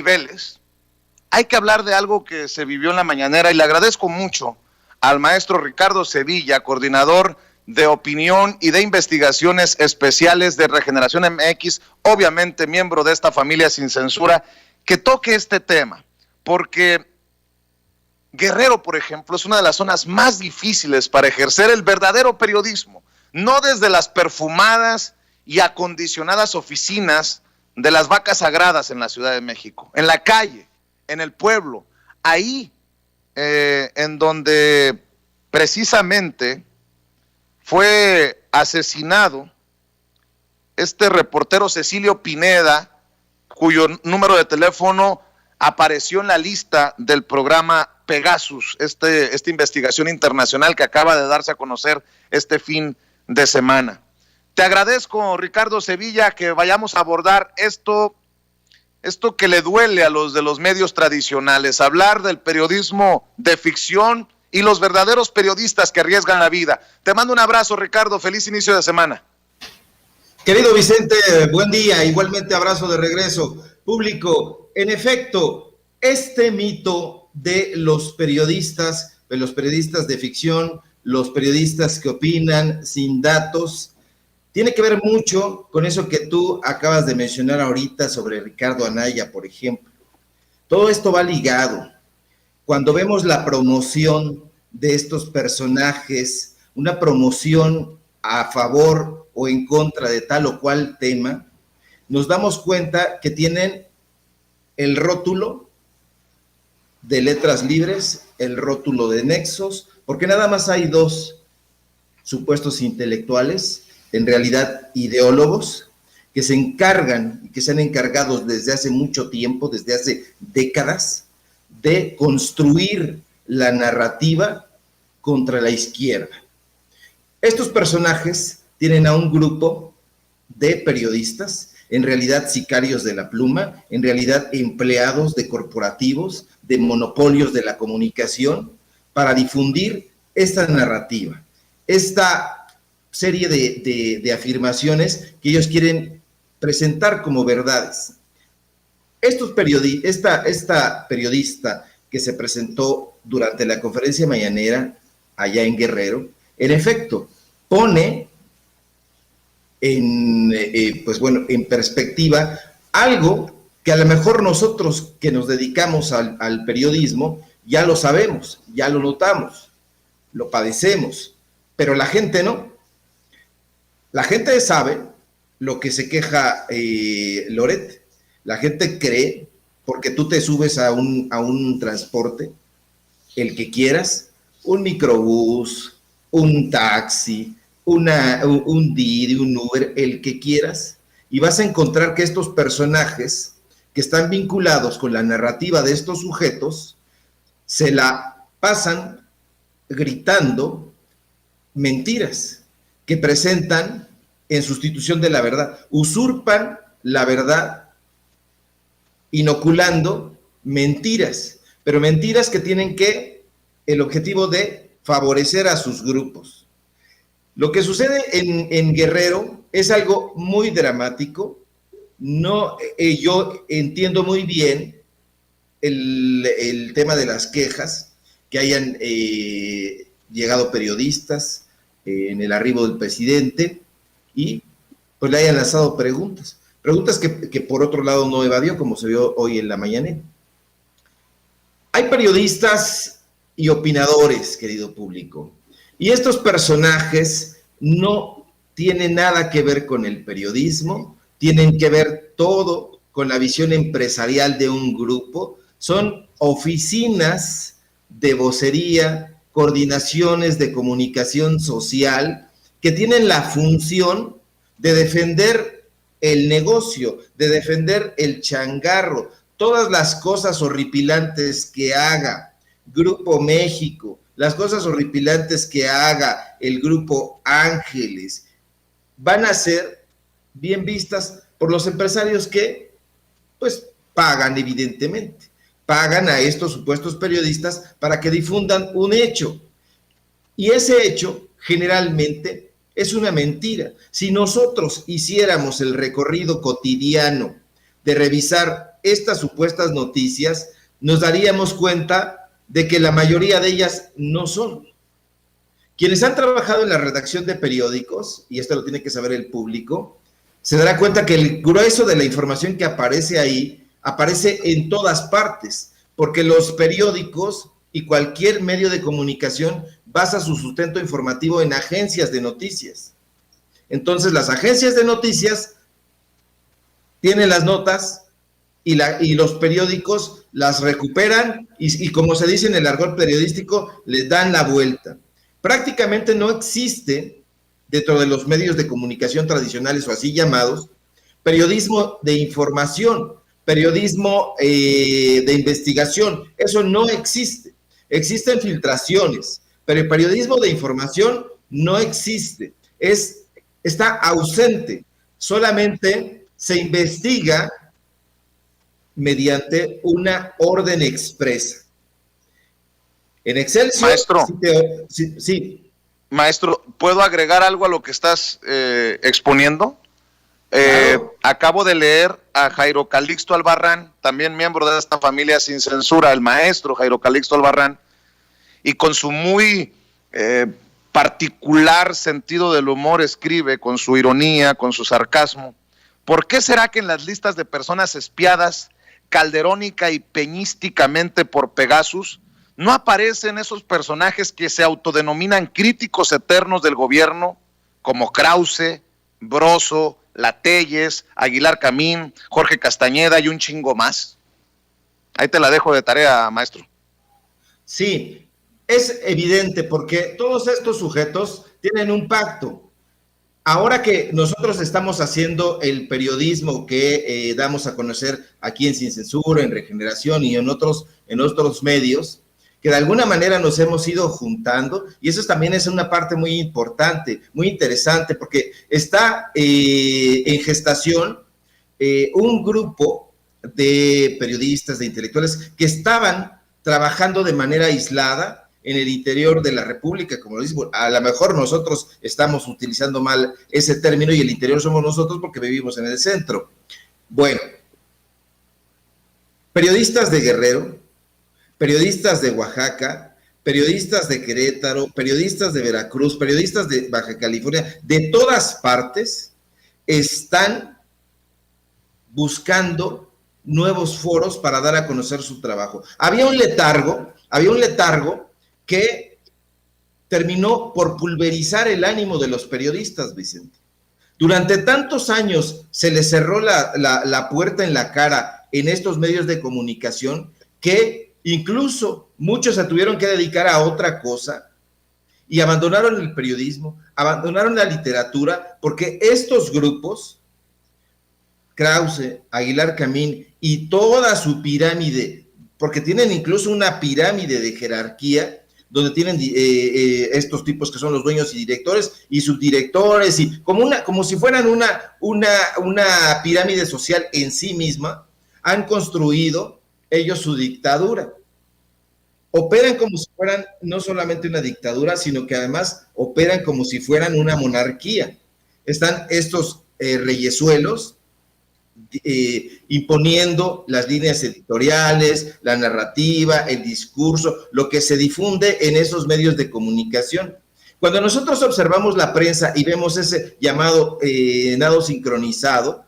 niveles, hay que hablar de algo que se vivió en la mañanera y le agradezco mucho al maestro Ricardo Sevilla, coordinador de opinión y de investigaciones especiales de Regeneración MX, obviamente miembro de esta familia sin censura, que toque este tema, porque Guerrero, por ejemplo, es una de las zonas más difíciles para ejercer el verdadero periodismo, no desde las perfumadas y acondicionadas oficinas de las vacas sagradas en la Ciudad de México, en la calle, en el pueblo, ahí en donde precisamente fue asesinado este reportero Cecilio Pineda, cuyo número de teléfono apareció en la lista del programa Pegasus, esta investigación internacional que acaba de darse a conocer este fin de semana. Te agradezco, Ricardo Sevilla, que vayamos a abordar esto que le duele a los de los medios tradicionales, hablar del periodismo de ficción y los verdaderos periodistas que arriesgan la vida. Te mando un abrazo, Ricardo, feliz inicio de semana. Querido Vicente, buen día, igualmente abrazo de regreso. Público, en efecto, este mito de los periodistas de ficción, los periodistas que opinan sin datos, tiene que ver mucho con eso que tú acabas de mencionar ahorita sobre Ricardo Anaya, por ejemplo. Todo esto va ligado. Cuando vemos la promoción de estos personajes, una promoción a favor o en contra de tal o cual tema, nos damos cuenta que tienen el rótulo de Letras Libres, el rótulo de Nexos, porque nada más hay dos supuestos intelectuales, en realidad ideólogos, que se encargan y que se han encargado desde hace mucho tiempo, desde hace décadas, de construir la narrativa contra la izquierda. Estos personajes tienen a un grupo de periodistas, en realidad sicarios de la pluma, en realidad empleados de corporativos, de monopolios de la comunicación, para difundir esta narrativa, esta serie de afirmaciones que ellos quieren presentar como verdades. Esta periodista que se presentó durante la conferencia mañanera allá en Guerrero, en efecto, pone en perspectiva algo que a lo mejor nosotros que nos dedicamos al periodismo ya lo sabemos, ya lo notamos, lo padecemos, pero la gente no. La gente sabe lo que se queja Loret. La gente cree, porque tú te subes a un transporte, el que quieras, un microbús, un taxi, un Didi, un Uber, el que quieras, y vas a encontrar que estos personajes que están vinculados con la narrativa de estos sujetos se la pasan gritando mentiras que presentan en sustitución de la verdad, usurpan la verdad inoculando mentiras, pero mentiras que tienen el objetivo de favorecer a sus grupos. Lo que sucede en Guerrero es algo muy dramático. No, yo entiendo muy bien el tema de las quejas, que hayan llegado periodistas en el arribo del presidente y pues le hayan lanzado preguntas que por otro lado no evadió, como se vio hoy en la mañanera. Hay periodistas y opinadores, querido público, y estos personajes no tienen nada que ver con el periodismo, tienen que ver todo con la visión empresarial de un grupo, son oficinas de vocería, coordinaciones de comunicación social que tienen la función de defender el negocio, de defender el changarro, todas las cosas horripilantes que haga Grupo México, las cosas horripilantes que haga el Grupo Ángeles, van a ser bien vistas por los empresarios que, pues, pagan evidentemente, pagan a estos supuestos periodistas para que difundan un hecho. Y ese hecho, generalmente, es una mentira. Si nosotros hiciéramos el recorrido cotidiano de revisar estas supuestas noticias, nos daríamos cuenta de que la mayoría de ellas no son. Quienes han trabajado en la redacción de periódicos, y esto lo tiene que saber el público, se dará cuenta que el grueso de la información que aparece ahí, aparece en todas partes, porque los periódicos y cualquier medio de comunicación basa su sustento informativo en agencias de noticias. Entonces, las agencias de noticias tienen las notas y los periódicos las recuperan y como se dice en el argot periodístico, les dan la vuelta. Prácticamente no existe, dentro de los medios de comunicación tradicionales o así llamados, periodismo de información, periodismo de investigación. Eso no existe. Existen filtraciones, pero el periodismo de información no existe. Está ausente. Solamente se investiga mediante una orden expresa. En Excelsior... Maestro, sí. Maestro, ¿puedo agregar algo a lo que estás exponiendo? Claro. Acabo de leer a Jairo Calixto Albarrán, también miembro de esta familia sin censura, el maestro Jairo Calixto Albarrán, y con su muy particular sentido del humor escribe, con su ironía, con su sarcasmo. ¿Por qué será que en las listas de personas espiadas calderónica y peñísticamente por Pegasus no aparecen esos personajes que se autodenominan críticos eternos del gobierno, como Krause, Broso, Latelles, Aguilar Camín, Jorge Castañeda y un chingo más? Ahí te la dejo de tarea, maestro. Sí, es evidente porque todos estos sujetos tienen un pacto. Ahora que nosotros estamos haciendo el periodismo que damos a conocer aquí en Sin Censura, en Regeneración y en otros medios, que de alguna manera nos hemos ido juntando, y eso también es una parte muy importante, muy interesante, porque está en gestación un grupo de periodistas, de intelectuales, que estaban trabajando de manera aislada en el interior de la República, como lo dice. A lo mejor nosotros estamos utilizando mal ese término y el interior somos nosotros porque vivimos en el centro. Bueno, periodistas de Guerrero, periodistas de Oaxaca, periodistas de Querétaro, periodistas de Veracruz, periodistas de Baja California, de todas partes, están buscando nuevos foros para dar a conocer su trabajo. Había un letargo que terminó por pulverizar el ánimo de los periodistas, Vicente. Durante tantos años se les cerró la puerta en la cara en estos medios de comunicación que incluso muchos se tuvieron que dedicar a otra cosa y abandonaron el periodismo, abandonaron la literatura, porque estos grupos, Krause, Aguilar Camín y toda su pirámide, porque tienen incluso una pirámide de jerarquía, donde tienen estos tipos que son los dueños y directores y subdirectores, y como si fueran una pirámide social en sí misma, han construido ellos su dictadura. Operan como si fueran no solamente una dictadura, sino que además operan como si fueran una monarquía. Están estos reyesuelos imponiendo las líneas editoriales, la narrativa, el discurso, lo que se difunde en esos medios de comunicación. Cuando nosotros observamos la prensa y vemos ese llamado nado sincronizado,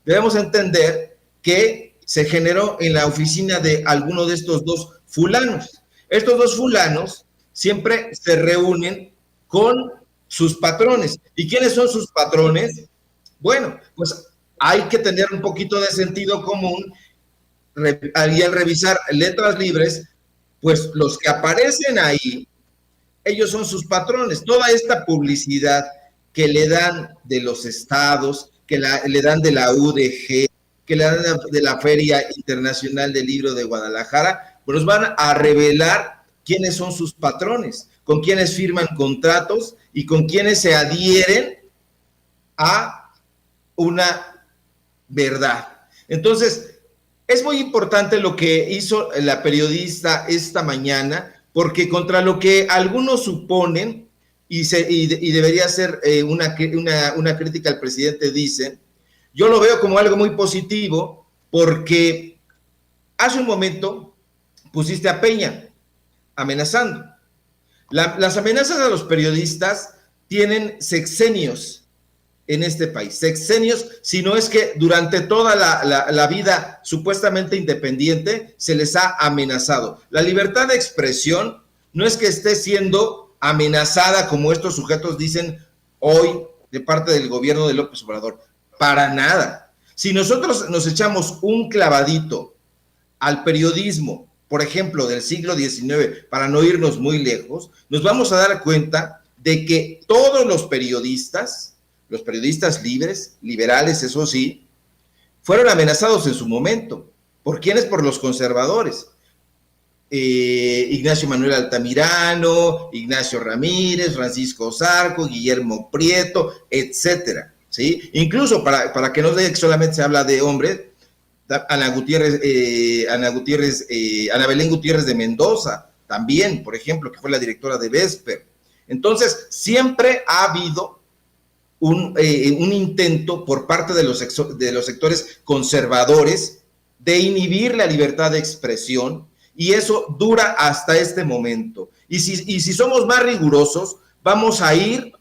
debemos entender que se generó en la oficina de alguno de estos dos fulanos. Estos dos fulanos siempre se reúnen con sus patrones. ¿Y quiénes son sus patrones? Bueno, pues hay que tener un poquito de sentido común y al revisar letras libres, pues los que aparecen ahí, ellos son sus patrones. Toda esta publicidad que le dan de los estados, que le dan de la UDG, que le dan de la Feria Internacional del Libro de Guadalajara, pues nos van a revelar quiénes son sus patrones, con quiénes firman contratos y con quiénes se adhieren a una verdad. Entonces, es muy importante lo que hizo la periodista esta mañana, porque contra lo que algunos suponen, y debería ser una crítica al presidente, dicen, yo lo veo como algo muy positivo, porque Hace un momento pusiste a Peña amenazando. Las amenazas a los periodistas tienen sexenios en este país, sexenios, si no es que durante toda la vida supuestamente independiente se les ha amenazado. La libertad de expresión no es que esté siendo amenazada como estos sujetos dicen hoy de parte del gobierno de López Obrador, para nada. Si nosotros nos echamos un clavadito al periodismo, por ejemplo, del siglo XIX, para no irnos muy lejos, nos vamos a dar cuenta de que todos los periodistas libres, liberales, eso sí, fueron amenazados en su momento. ¿Por quiénes? Por los conservadores. Ignacio Manuel Altamirano, Ignacio Ramírez, Francisco Zarco, Guillermo Prieto, etcétera, ¿sí? Incluso para que no diga que solamente se habla de hombres, Ana Belén Gutiérrez de Mendoza, también, por ejemplo, que fue la directora de Vesper. Entonces, siempre ha habido un intento por parte de los sectores conservadores de inhibir la libertad de expresión, y eso dura hasta este momento. Y si somos más rigurosos, vamos a ir,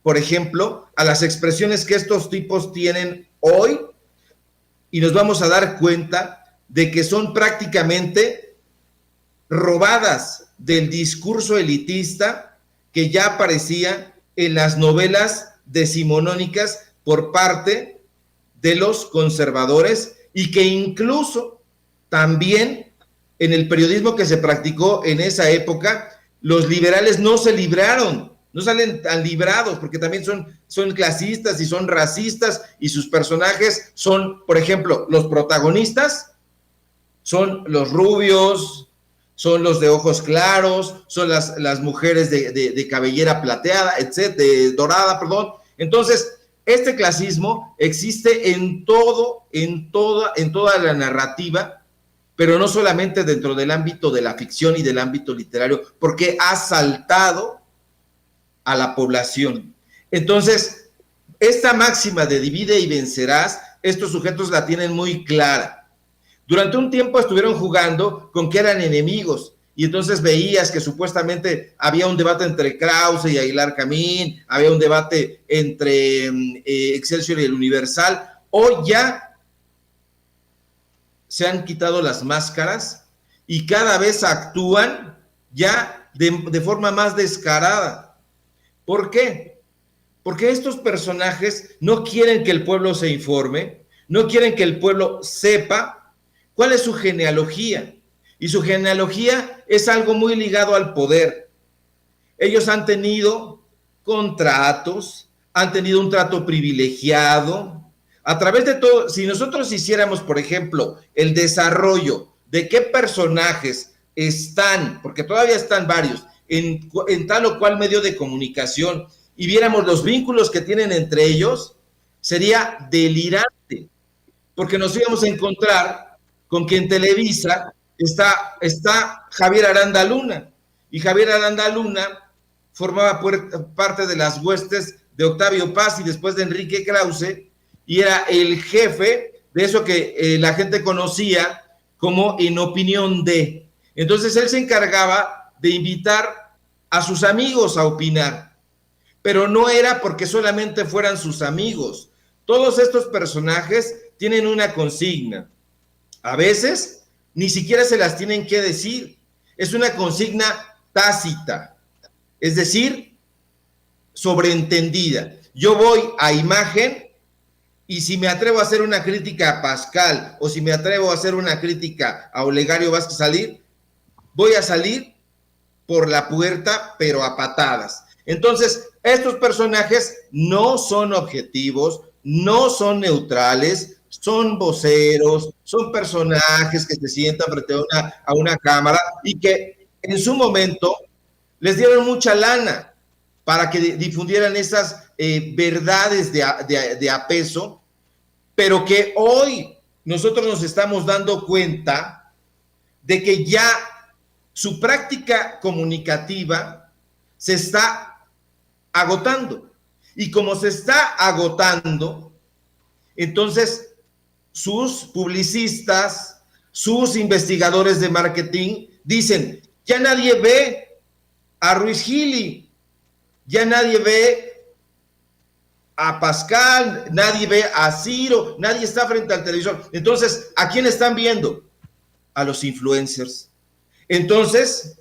por ejemplo, a las expresiones que estos tipos tienen hoy, y nos vamos a dar cuenta de que son prácticamente robadas del discurso elitista que ya aparecía en las novelas decimonónicas por parte de los conservadores, y que incluso también en el periodismo que se practicó en esa época, los liberales no se libraron, no salen tan librados, porque también son clasistas y son racistas, y sus personajes son, por ejemplo, los protagonistas son los rubios, son los de ojos claros, son las mujeres de cabellera plateada, etcétera, dorada, perdón. Entonces, este clasismo existe en toda la narrativa, pero no solamente dentro del ámbito de la ficción y del ámbito literario, porque ha saltado a la población. Entonces, esta máxima de divide y vencerás, estos sujetos la tienen muy clara. Durante un tiempo estuvieron jugando con que eran enemigos, y entonces veías que supuestamente había un debate entre Krause y Aguilar Camín, había un debate entre Excelsior y el Universal. Hoy ya se han quitado las máscaras y cada vez actúan ya de forma más descarada. ¿Por qué? Porque estos personajes no quieren que el pueblo se informe, no quieren que el pueblo sepa cuál es su genealogía. Y su genealogía es algo muy ligado al poder. Ellos han tenido contratos, han tenido un trato privilegiado. A través de todo, si nosotros hiciéramos, por ejemplo, el desarrollo de qué personajes están, porque todavía están varios, en tal o cual medio de comunicación, y viéramos los vínculos que tienen entre ellos, sería delirante, porque nos íbamos a encontrar con que en Televisa está Javier Aranda Luna, y Javier Aranda Luna formaba parte de las huestes de Octavio Paz y después de Enrique Krause, y era el jefe de eso que la gente conocía como En Opinión de. Entonces él se encargaba de invitar a sus amigos a opinar, pero no era porque solamente fueran sus amigos. Todos estos personajes tienen una consigna. A veces ni siquiera se las tienen que decir. Es una consigna tácita, es decir, sobreentendida. Yo voy a imagen, y si me atrevo a hacer una crítica a Pascal, o si me atrevo a hacer una crítica a Olegario Vázquez, voy a salir por la puerta, pero a patadas. Entonces, estos personajes no son objetivos, no son neutrales, son voceros, son personajes que se sientan frente a una cámara y que en su momento les dieron mucha lana para que difundieran esas verdades de a peso, pero que hoy nosotros nos estamos dando cuenta de que ya su práctica comunicativa se está agotando. Y como se está agotando, entonces sus publicistas, sus investigadores de marketing dicen, ya nadie ve a Ruiz Gili, ya nadie ve a Pascal, nadie ve a Ciro, nadie está frente al televisor. Entonces, ¿a quién están viendo? A los influencers. Entonces,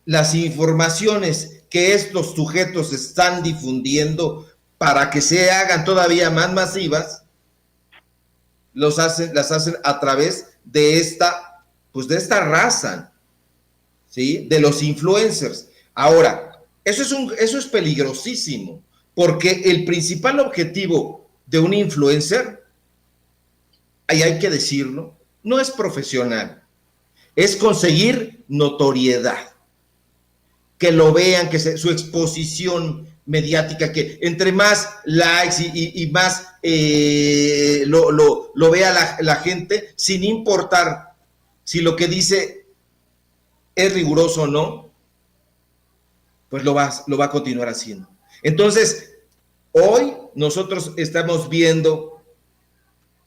las informaciones que estos sujetos están difundiendo para que se hagan todavía más masivas, las hacen a través de esta raza, ¿sí? De los influencers. Ahora, eso es peligrosísimo, porque el principal objetivo de un influencer, ahí hay que decirlo, no es profesional, es conseguir notoriedad, que lo vean, que su exposición mediática, que entre más likes y más lo vea la gente, sin importar si lo que dice es riguroso o no, pues lo va a continuar haciendo. Entonces, hoy nosotros estamos viendo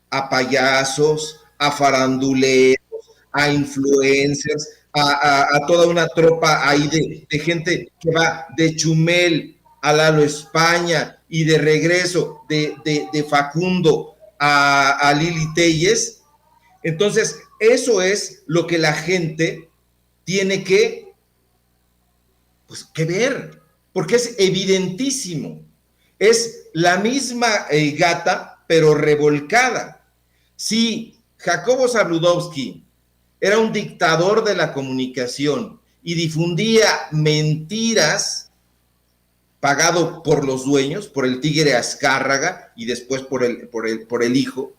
a payasos, a faranduleros, a influencers, a toda una tropa ahí de gente que va de Chumel a Lalo España y de regreso de Facundo a Lili Telles. Entonces, eso es lo que la gente tiene que ver, porque es evidentísimo. Es la misma gata, pero revolcada. Si Jacobo Zabludovsky era un dictador de la comunicación y difundía mentiras pagado por los dueños, por el tigre Azcárraga y después por el hijo,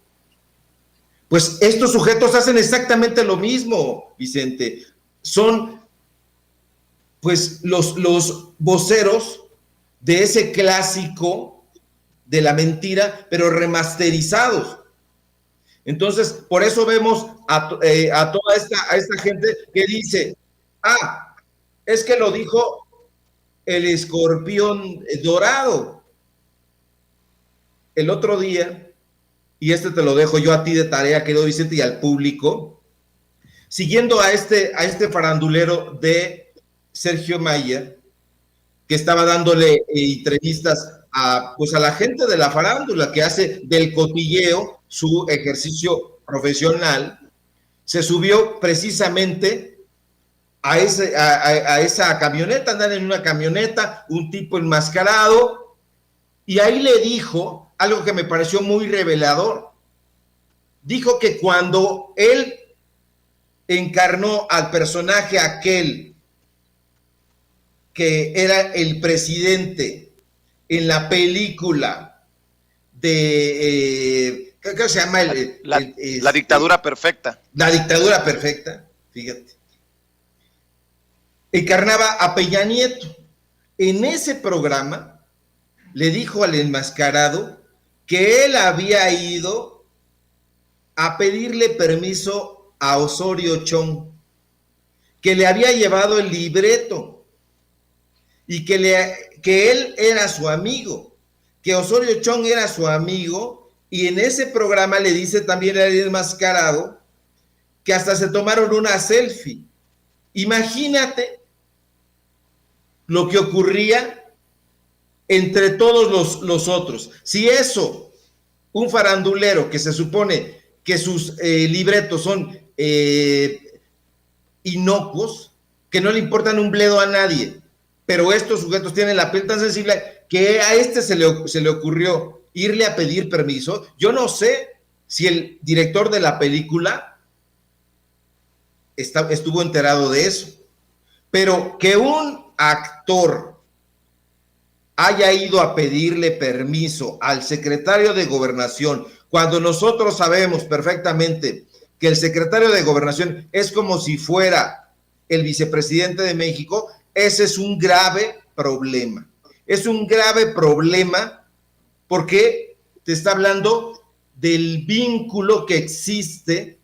pues estos sujetos hacen exactamente lo mismo, Vicente. Son pues los voceros de ese clásico de la mentira, pero remasterizados. Entonces, por eso vemos a toda esta gente que dice, es que lo dijo el escorpión dorado. El otro día, y te lo dejo yo a ti de tarea, querido Vicente, y al público, siguiendo a este farandulero de Sergio Mayer, que estaba dándole entrevistas a la gente de la farándula, que hace del cotilleo su ejercicio profesional, se subió precisamente a esa camioneta, andan en una camioneta, un tipo enmascarado, y ahí le dijo algo que me pareció muy revelador. Dijo que cuando él encarnó al personaje aquel que era el presidente en la película de ¿qué se llama? La dictadura perfecta. La dictadura perfecta, fíjate. Encarnaba a Peña Nieto. En ese programa le dijo al enmascarado que él había ido a pedirle permiso a Osorio Chong, que le había llevado el libreto y que él era su amigo, que Osorio Chong era su amigo, y en ese programa le dice también al enmascarado que hasta se tomaron una selfie. Imagínate lo que ocurría entre todos los otros. Si eso, un farandulero que se supone que sus libretos son inocuos, que no le importan un bledo a nadie, pero estos sujetos tienen la piel tan sensible que a se le ocurrió irle a pedir permiso. Yo no sé si el director de la película estuvo enterado de eso, pero que un actor haya ido a pedirle permiso al secretario de Gobernación, cuando nosotros sabemos perfectamente que el secretario de Gobernación es como si fuera el vicepresidente de México, ese es un grave problema. Es un grave problema porque te está hablando del vínculo que existe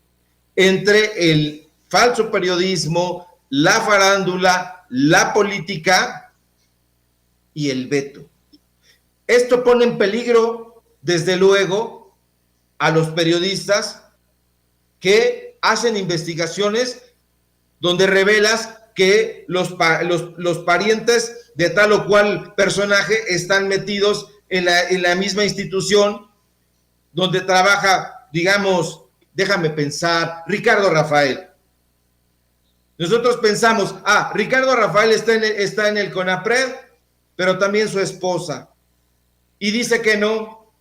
entre el falso periodismo, la farándula, la política y el veto. Esto pone en peligro, desde luego, a los periodistas que hacen investigaciones donde revelas que los parientes de tal o cual personaje están metidos en la misma institución donde trabaja, digamos, déjame pensar, Ricardo Rafael. Nosotros pensamos, Ricardo Rafael está en el CONAPRED, pero también su esposa. Y dice que no,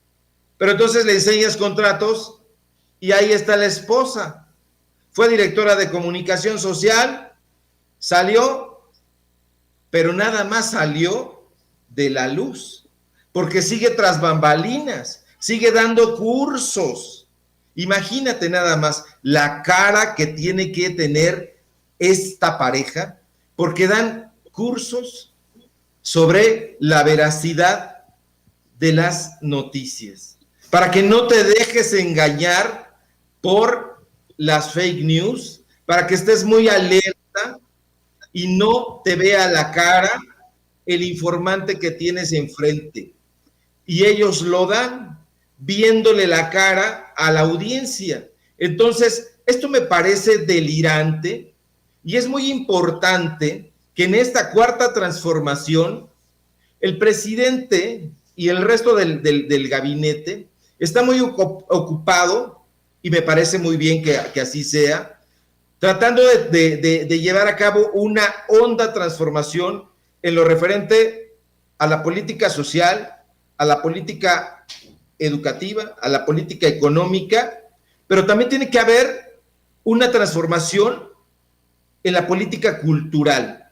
pero entonces le enseñas contratos y ahí está la esposa. Fue directora de comunicación social, salió, pero nada más salió de la luz, porque sigue tras bambalinas, sigue dando cursos. Imagínate nada más la cara que tiene que tener esta pareja, porque dan cursos sobre la veracidad de las noticias, para que no te dejes engañar por las fake news, para que estés muy alerta y no te vea la cara el informante que tienes enfrente. Y ellos lo dan viéndole la cara a la audiencia. Entonces, esto me parece delirante y es muy importante que en esta cuarta transformación el presidente y el resto del gabinete está muy ocupado, y me parece muy bien que así sea, tratando de llevar a cabo una honda transformación en lo referente a la política social, a la política educativa, a la política económica, pero también tiene que haber una transformación en la política cultural.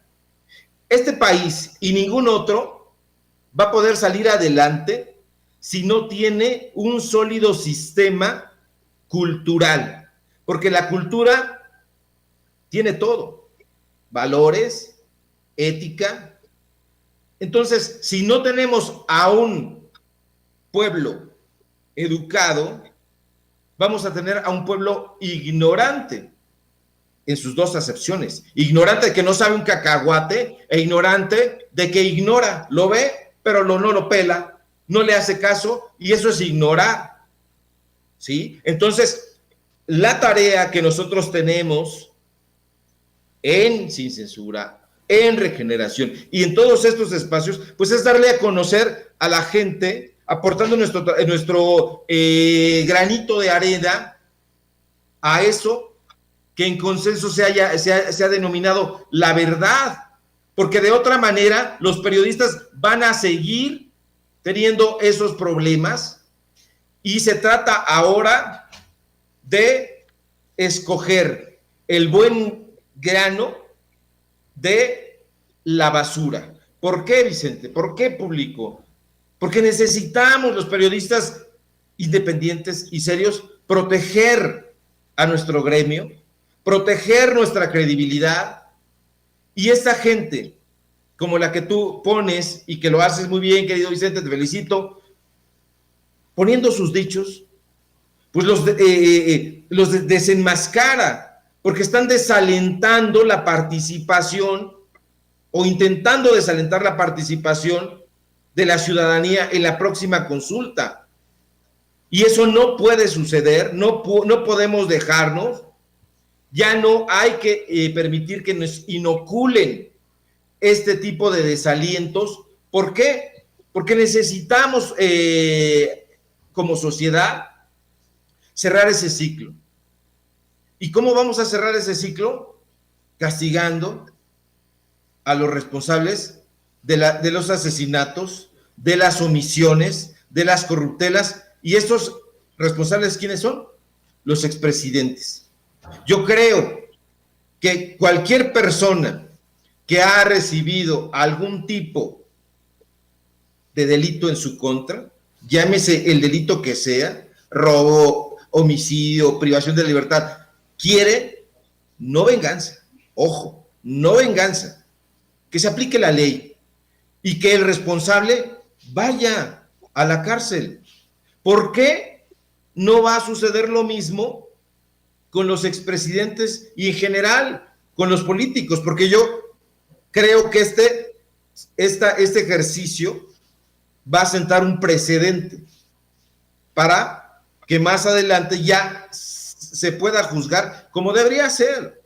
Este país y ningún otro va a poder salir adelante si no tiene un sólido sistema cultural, porque la cultura tiene todo, valores, ética. Entonces, si no tenemos a un pueblo educado, vamos a tener a un pueblo ignorante en sus dos acepciones. Ignorante de que no sabe un cacahuate e ignorante de que ignora, lo ve, pero no lo pela, no le hace caso, y eso es ignorar, ¿sí? Entonces, la tarea que nosotros tenemos en Sin Censura, en Regeneración y en todos estos espacios, pues es darle a conocer a la gente, aportando nuestro granito de arena a eso que en consenso se ha denominado la verdad, porque de otra manera los periodistas van a seguir teniendo esos problemas, y se trata ahora de escoger el buen grano de la basura. ¿Por qué, Vicente? ¿Por qué, público? Porque necesitamos los periodistas independientes y serios proteger a nuestro gremio, proteger nuestra credibilidad, y esta gente como la que tú pones y que lo haces muy bien, querido Vicente, te felicito, poniendo sus dichos, pues los desenmascara, porque están desalentando la participación o intentando desalentar la participación de la ciudadanía en la próxima consulta. Y eso no puede suceder, no podemos dejarnos, ya no hay que permitir que nos inoculen este tipo de desalientos. ¿Por qué? Porque necesitamos como sociedad cerrar ese ciclo. ¿Y cómo vamos a cerrar ese ciclo? Castigando a los responsables de los asesinatos, de las omisiones, de las corruptelas. ¿Y estos responsables quiénes son? Los expresidentes. Yo creo que cualquier persona que ha recibido algún tipo de delito en su contra, llámese el delito que sea, robo, homicidio, privación de libertad, quiere no venganza, ojo, no venganza, que se aplique la ley y que el responsable vaya a la cárcel. ¿Por qué no va a suceder lo mismo con los expresidentes y en general con los políticos? Porque yo creo que este ejercicio va a sentar un precedente para que más adelante ya se pueda juzgar como debería ser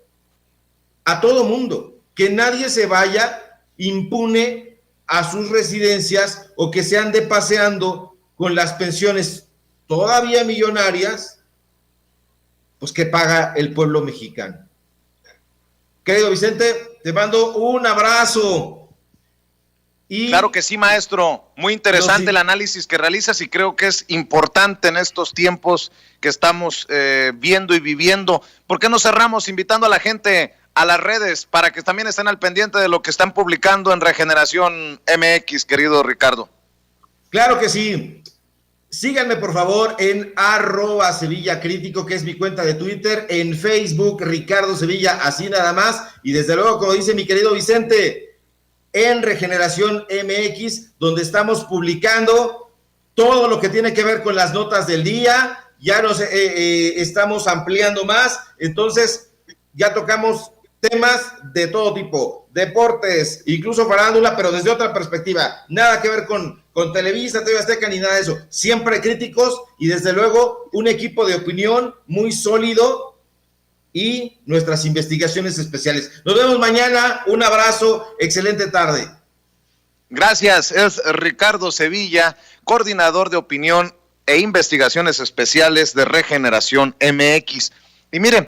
a todo mundo, que nadie se vaya impune a sus residencias o que se ande paseando con las pensiones todavía millonarias, pues que paga el pueblo mexicano. Querido Vicente, te mando un abrazo. Y claro que sí, maestro. Muy interesante el análisis que realizas y creo que es importante en estos tiempos que estamos viendo y viviendo. ¿Por qué no cerramos invitando a la gente a las redes para que también estén al pendiente de lo que están publicando en Regeneración MX, querido Ricardo? Claro que sí. Síganme por favor en @SevillaCrítico, que es mi cuenta de Twitter, en Facebook Ricardo Sevilla, así nada más, y desde luego, como dice mi querido Vicente, en Regeneración MX, donde estamos publicando todo lo que tiene que ver con las notas del día. Ya nos estamos ampliando más, entonces ya tocamos temas de todo tipo, deportes, incluso farándula, pero desde otra perspectiva, nada que ver con Televisa, TV Azteca, ni nada de eso, siempre críticos y desde luego un equipo de opinión muy sólido y nuestras investigaciones especiales. Nos vemos mañana, un abrazo, excelente tarde. Gracias, es Ricardo Sevilla, coordinador de opinión e investigaciones especiales de Regeneración MX. Y miren,